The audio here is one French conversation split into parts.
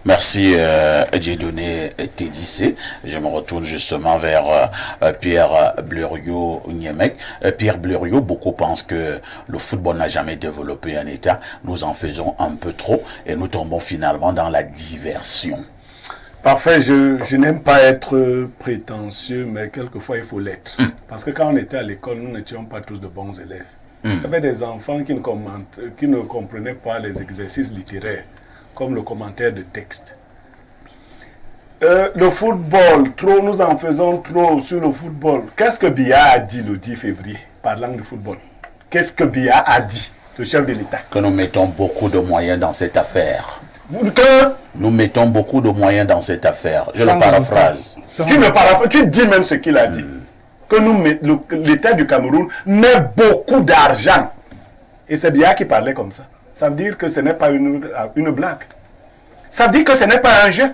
Merci Dieudonné Tédissé. Je me retourne justement vers Pierre Bleriot-Niemek. Pierre Bleriot, beaucoup pensent que le football n'a jamais développé un État. Nous en faisons un peu trop et nous tombons finalement dans la diversion. Parfait, je n'aime pas être prétentieux, mais quelquefois il faut l'être. Parce que quand on était à l'école, nous n'étions pas tous de bons élèves. Il y avait des enfants qui ne comprenaient pas les exercices littéraires, comme le commentaire de texte. Le football, nous en faisons trop sur le football. Qu'est-ce que Biya a dit le 10 février, parlant de football? Qu'est-ce que Biya a dit, le chef de l'État? Que nous mettons beaucoup de moyens dans cette affaire. Que nous mettons beaucoup de moyens dans cette affaire. Je le paraphrase. Tu dis même ce qu'il a dit. Que l'État du Cameroun met beaucoup d'argent. Et c'est Biya qui parlait comme ça. Ça veut dire que ce n'est pas une blague. Ça veut dire que ce n'est pas un jeu.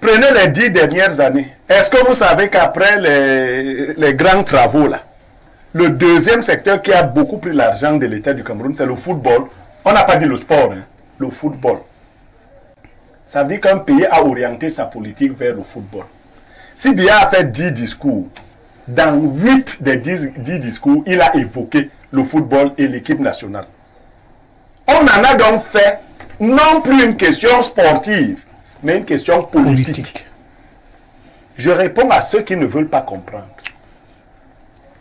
Prenez les 10 dernières années. Est-ce que vous savez qu'après les grands travaux, là, le deuxième secteur qui a beaucoup pris l'argent de l'État du Cameroun, c'est le football. On n'a pas dit le sport, hein, le football. Ça veut dire qu'un pays a orienté sa politique vers le football. Si Biya a fait 10 discours, dans 8 des 10 discours, il a évoqué le football et l'équipe nationale. On en a donc fait non plus une question sportive, mais une question politique. Je réponds à ceux qui ne veulent pas comprendre.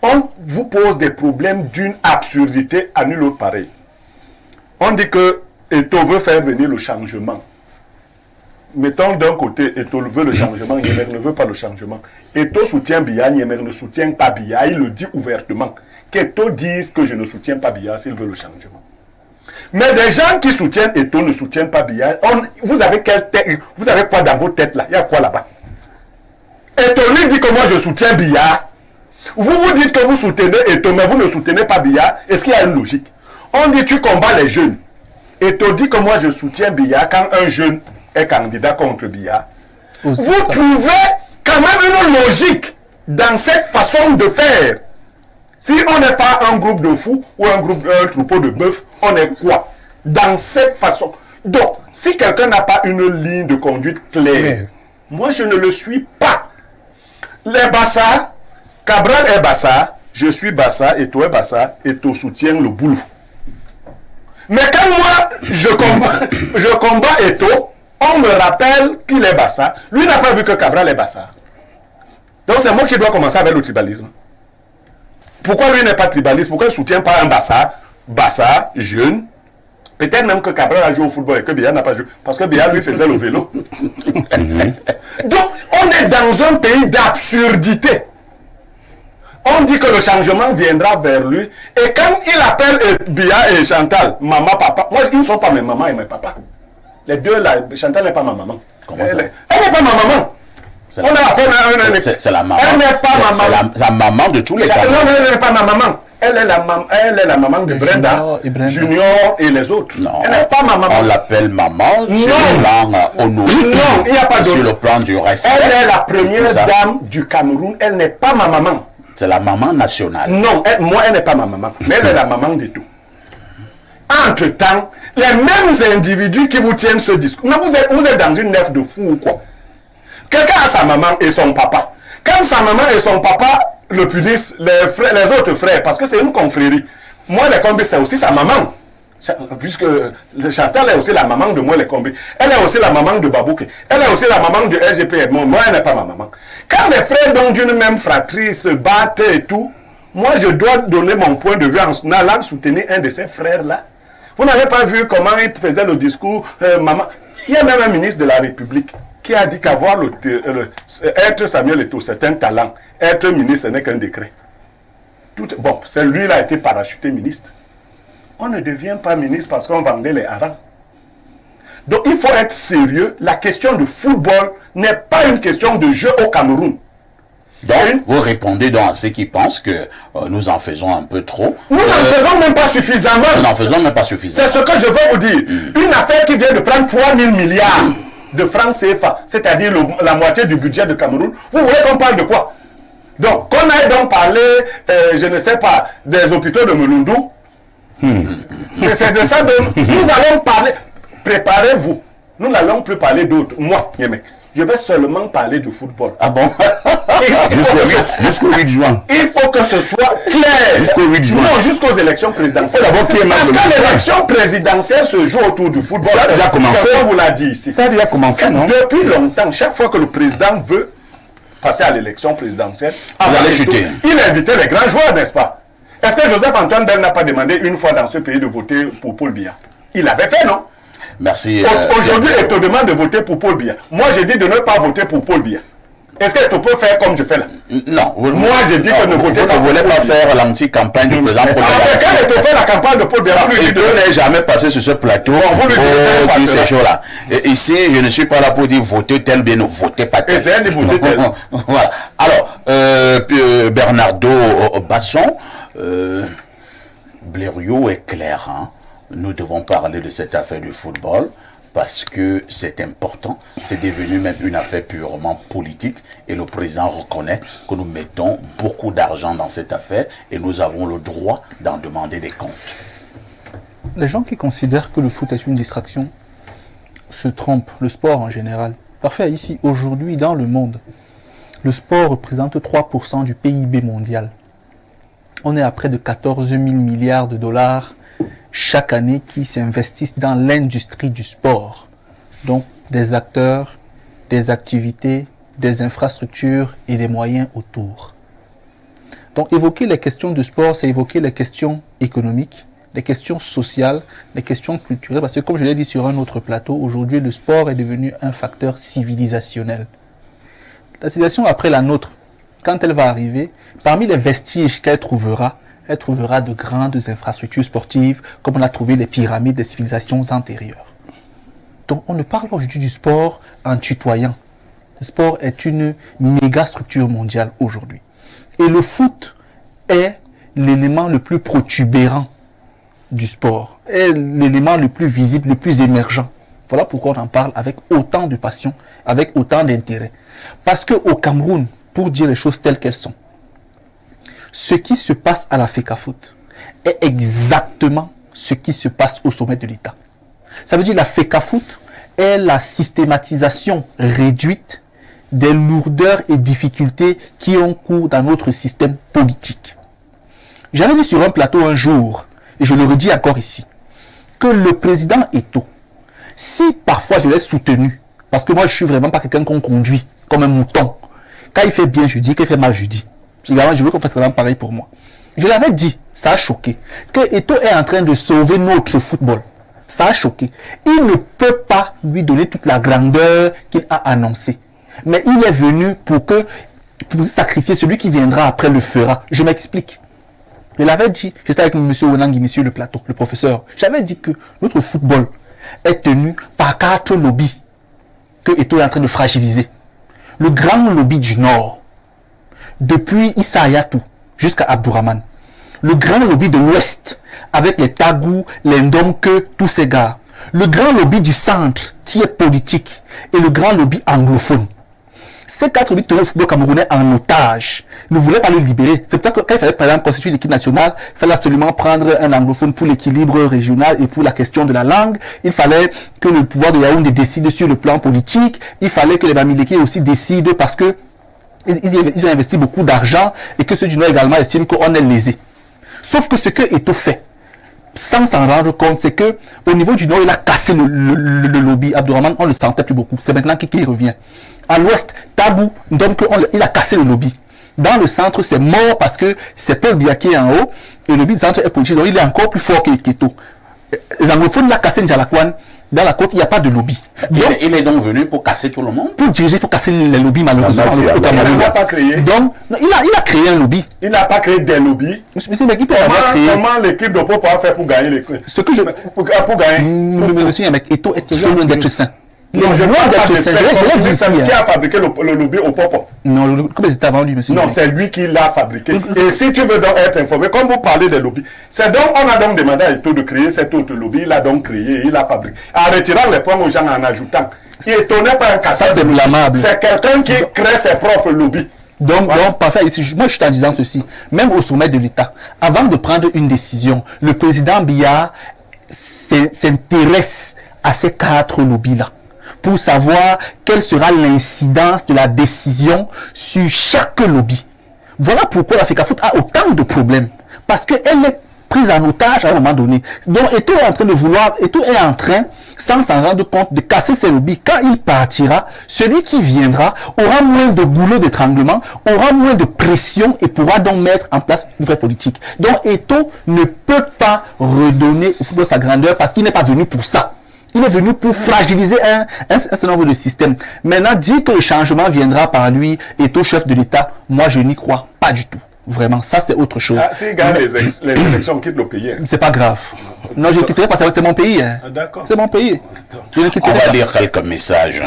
On vous pose des problèmes d'une absurdité à nul autre pareil. On dit que Eto'o veut faire venir le changement. Mettons d'un côté, Eto'o veut le changement, Niemek ne veut pas le changement. Eto'o soutient Biya, Niemek ne soutient pas Biya. Il le dit ouvertement. Qu'Eto'o dise que je ne soutiens pas Biya s'il veut le changement. Mais des gens qui soutiennent Eto'o ne soutiennent pas Biya. Vous avez quoi dans vos têtes là? Il y a quoi là-bas? Eto'o lui dit que moi je soutiens Biya. Vous dites que vous soutenez Eto'o, mais vous ne soutenez pas Biya. Est-ce qu'il y a une logique? On dit tu combats les jeunes. Eto'o dit que moi je soutiens Biya quand un jeune est candidat contre Biya. Vous trouvez quand même une logique dans cette façon de faire. Si on n'est pas un groupe de fous ou un troupeau de bœufs, on est quoi? Dans cette façon. Donc, si quelqu'un n'a pas une ligne de conduite claire, moi je ne le suis pas. Les Bassa, Cabral est Bassa, je suis Bassa, Eto'o est Bassa, Eto'o soutient le boulot. Mais quand moi je combats Eto'o, on me rappelle qu'il est Bassa. Lui n'a pas vu que Cabral est Bassa. Donc c'est moi qui dois commencer avec le tribalisme. Pourquoi lui n'est pas tribaliste? Pourquoi il ne soutient pas un Bassa, jeune? Peut-être même que Cabral a joué au football et que Biya n'a pas joué. Parce que Biya lui faisait le vélo. Donc on est dans un pays d'absurdité. On dit que le changement viendra vers lui. Et quand il appelle Biya et Chantal, maman, papa, moi ils ne sont pas mes mamans et mes papas. Les deux là, Chantal n'est pas ma maman. Comment ça? Elle n'est pas ma maman. C'est la maman. Elle n'est pas ma maman. C'est la maman de tous les cas. Non, elle n'est pas ma maman. Elle est la maman de Brenda, Junior et les autres. Non, elle n'est pas ma maman. On l'appelle maman sur le plan honorifique. Non, il n'y a pas de... Sur le plan du respect. Elle est la première dame du Cameroun. Elle n'est pas ma maman. C'est la maman nationale. Non, moi, elle n'est pas ma maman. Mais elle est la maman de tout. Entre-temps, les mêmes individus qui vous tiennent ce discours. Mais vous êtes dans une nef de fou ou quoi? Quelqu'un a sa maman et son papa. Quand sa maman et son papa le punissent, les autres frères, parce que c'est une confrérie. Moi, les Combis, c'est aussi sa maman. Puisque Chantal est aussi la maman de moi, les Combis. Elle est aussi la maman de Babouké. Elle est aussi la maman de LGP. Moi, elle n'est pas ma maman. Quand les frères donc d'une même fratrie se battent et tout, moi, je dois donner mon point de vue en allant soutenir un de ces frères-là. Vous n'avez pas vu comment il faisait le discours, maman. Il y a même un ministre de la République qui a dit qu'avoir être Samuel Eto'o, c'est un talent. Être ministre, ce n'est qu'un décret. Bon, c'est lui qui a été parachuté ministre. On ne devient pas ministre parce qu'on vendait les harengs. Donc il faut être sérieux. La question du football n'est pas une question de jeu au Cameroun. Donc, vous répondez donc à ceux qui pensent que nous en faisons un peu trop. Nous n'en faisons même pas suffisamment. Nous n'en faisons même pas suffisamment. C'est ce que je veux vous dire. Une affaire qui vient de prendre 3 000 milliards de francs CFA, c'est-à-dire la moitié du budget de Cameroun. Vous voulez qu'on parle de quoi? Donc, qu'on aille donc parler, je ne sais pas, des hôpitaux de Mulundu. C'est de ça dont nous allons parler. préparez-vous. Nous n'allons plus parler d'autres. Moi, Yemek, je vais seulement parler de football. Ah bon? Jusqu'au 8 juin. Il faut que ce soit clair. Jusqu'au 8 juin. Non, jusqu'aux élections présidentielles. D'abord, qui est Parce membre que du l'élection présidentielle se joue autour du football. Ça a déjà commencé. Quelqu'un vous l'a dit ici. Ça a déjà commencé, non? Depuis longtemps, chaque fois que le président veut passer à l'élection présidentielle, il invitait les grands joueurs, n'est-ce pas? Est-ce que Joseph-Antoine Bell n'a pas demandé une fois dans ce pays de voter pour Paul Biya? Il l'avait fait, non? Merci. Aujourd'hui, il te demande de voter pour Paul Biya. Moi, j'ai dit de ne pas voter pour Paul Biya. Est-ce que tu peux faire comme je fais là? Non. Moi, j'ai dit que ne votez pas. Vous ne voulez pas faire l'anti-campagne du président Paul Biya. Quand il te fait la campagne de Paul Biya, il ne n'est jamais passé sur ce plateau pour dire ces choses-là. Ici, je ne suis pas là pour dire voter tel, bien ne votez pas tel. Essayez de voter tel. Voilà. Alors, Bernardo Basson, Blériot est clair. Hein? Nous devons parler de cette affaire du football parce que c'est important. C'est devenu même une affaire purement politique et le président reconnaît que nous mettons beaucoup d'argent dans cette affaire et nous avons le droit d'en demander des comptes. Les gens qui considèrent que le foot est une distraction se trompent, le sport en général. Parfait, ici, aujourd'hui, dans le monde, le sport représente 3% du PIB mondial. On est à près de 14 000 milliards de dollars chaque année qui s'investissent dans l'industrie du sport. Donc, des acteurs, des activités, des infrastructures et des moyens autour. Donc, évoquer les questions de sport, c'est évoquer les questions économiques, les questions sociales, les questions culturelles. Parce que, comme je l'ai dit sur un autre plateau, aujourd'hui, le sport est devenu un facteur civilisationnel. La civilisation après la nôtre, quand elle va arriver, parmi les vestiges qu'elle trouvera de grandes infrastructures sportives, comme on a trouvé les pyramides des civilisations antérieures. Donc, on ne parle pas aujourd'hui du sport en tutoyant. Le sport est une méga structure mondiale aujourd'hui. Et le foot est l'élément le plus protubérant du sport, est l'élément le plus visible, le plus émergent. Voilà pourquoi on en parle avec autant de passion, avec autant d'intérêt. Parce qu'au Cameroun, pour dire les choses telles qu'elles sont, ce qui se passe à la FECAFOOT est exactement ce qui se passe au sommet de l'État. Ça veut dire que la FECAFOOT est la systématisation réduite des lourdeurs et difficultés qui ont cours dans notre système politique. J'avais dit sur un plateau un jour, et je le redis encore ici, que le président Eto'o, si parfois je l'ai soutenu, parce que moi je suis vraiment pas quelqu'un qu'on conduit comme un mouton, quand il fait bien je dis, quand il fait mal je dis. Je veux qu'on fasse vraiment pareil pour moi. Je l'avais dit, ça a choqué, que Eto'o est en train de sauver notre football. Ça a choqué. Il ne peut pas lui donner toute la grandeur qu'il a annoncée. Mais il est venu pour sacrifier celui qui viendra après le fera. Je m'explique. Je l'avais dit, j'étais avec M. Wenangini sur le plateau, le professeur. J'avais dit que notre football est tenu par 4 lobbies que Eto'o est en train de fragiliser. Le grand lobby du Nord, depuis Issa Hayatou jusqu'à Abdourahmane. Le grand lobby de l'Ouest, avec les Tagou, les Ndomke, tous ces gars. Le grand lobby du Centre, qui est politique, et le grand lobby anglophone. Ces 4 lobbies tenaient le football camerounais en otage. Ne voulaient pas le libérer. C'est pour ça que quand il fallait par exemple constituer l'équipe nationale, il fallait absolument prendre un anglophone pour l'équilibre régional et pour la question de la langue. Il fallait que le pouvoir de Yaoundé décide sur le plan politique. Il fallait que les Bamileke aussi décident parce que ils ont investi beaucoup d'argent et que ceux du Nord également estiment qu'on est lésé. Sauf que ce que Eto'o fait, sans s'en rendre compte, c'est que au niveau du Nord, il a cassé le lobby. Abdourahmane, on ne le sentait plus beaucoup. C'est maintenant qu'il revient. À l'Ouest, Tabou, donc il a cassé le lobby. Dans le centre, c'est mort parce que c'est Paul Biya qui est en haut et le lobby du centre est politique. Donc il est encore plus fort qu'Eto'o. Les anglophones l'ont cassé Ndjalakwan. Dans la côte, il n'y a pas de lobby. Donc, il est donc venu pour casser tout le monde. Pour diriger, il faut casser les lobbies, malheureusement. Il n'a pas créé. Donc, non, il a créé un lobby. Il n'a pas créé des lobbies. Comment l'équipe de Popo a fait pour gagner les coups? Ce que je... Pour gagner. Monsieur Yamek, Eto'o est loin d'être sain. Non, je ne parle pas de ça. Qui a fabriqué le lobby au Popo? Non, comment c'était avant lui, monsieur? Non, c'est lui qui l'a fabriqué. Et si tu veux donc être informé, comme vous parlez des lobbies, c'est donc, on a donc demandé à Eto'o de créer cet autre lobby, il a donc créé, il a fabriqué. En retirant les points aux gens, en ajoutant. Il n'est pas un casseur. Ça, c'est blâmable. C'est quelqu'un qui crée ses propres lobbies. Donc, parfait. Ici, moi, je suis en disant ceci. Même au sommet de l'État, avant de prendre une décision, le président Biya s'intéresse à ces 4 lobbies-là pour savoir quelle sera l'incidence de la décision sur chaque lobby. Voilà pourquoi la FECAFOOT a autant de problèmes. Parce qu'elle est prise en otage à un moment donné. Donc, Eto'o est en train de vouloir, Eto'o est en train, sans s'en rendre compte, de casser ses lobbies. Quand il partira, celui qui viendra aura moins de goulot d'étranglement, aura moins de pression et pourra donc mettre en place une vraie politique. Donc, Eto'o ne peut pas redonner au football sa grandeur parce qu'il n'est pas venu pour ça. Il est venu pour fragiliser un certain nombre de systèmes. Maintenant, dire que le changement viendra par lui, Eto'o chef de l'État, moi je n'y crois pas du tout. Vraiment, ça c'est autre chose. Ah, s'il gagne les élections, quitte le pays. Hein. C'est pas grave. Non, je quitterai parce que c'est mon pays. Hein. Ah, d'accord. C'est mon pays. Je ne On quitterai va pas. lire quelques messages.